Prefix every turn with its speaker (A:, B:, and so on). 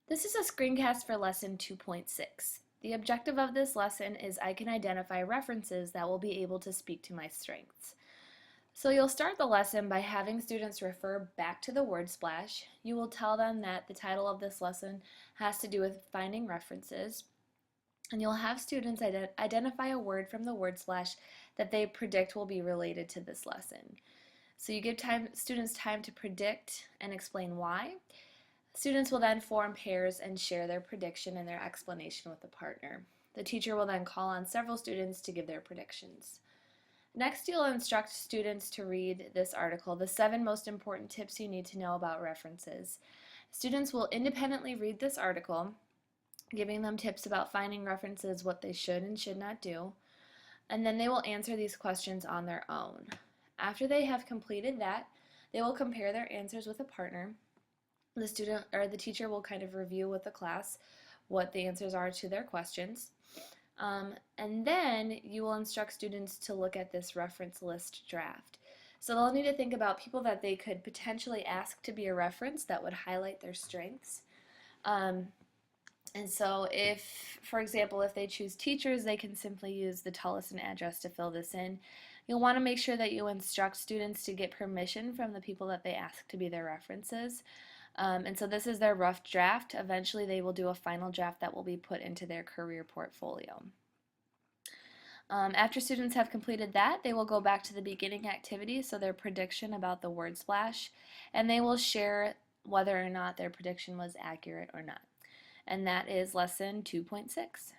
A: This is a screencast for lesson 2.6. The objective of this lesson is I can identify references that will be able to speak to my strengths. So you'll start the lesson by having students refer back to the word splash. You will tell them that the title of this lesson has to do with finding references. And you'll have students identify a word from the word splash that they predict will be related to this lesson. So you give students time to predict and explain why. Students will then form pairs and share their prediction and their explanation with a partner. The teacher will then call on several students to give their predictions. Next, you'll instruct students to read this article, The 7 Most Important Tips You Need to Know About References. Students will independently read this article, giving them tips about finding references, what they should and should not do, and then they will answer these questions on their own. After they have completed that, they will compare their answers with a partner. The student or the teacher will kind of review with the class what the answers are to their questions. And then you will instruct students to look at this reference list draft. So they'll need to think about people that they could potentially ask to be a reference that would highlight their strengths. And so if, for example, if they choose teachers, they can simply use the tell us an address to fill this in. You'll want to make sure that you instruct students to get permission from the people that they ask to be their references. And so this is their rough draft. Eventually they will do a final draft that will be put into their career portfolio. After students have completed that, they will go back to the beginning activity, so their prediction about the word splash, and they will share whether or not their prediction was accurate or not. And that is lesson 2.6.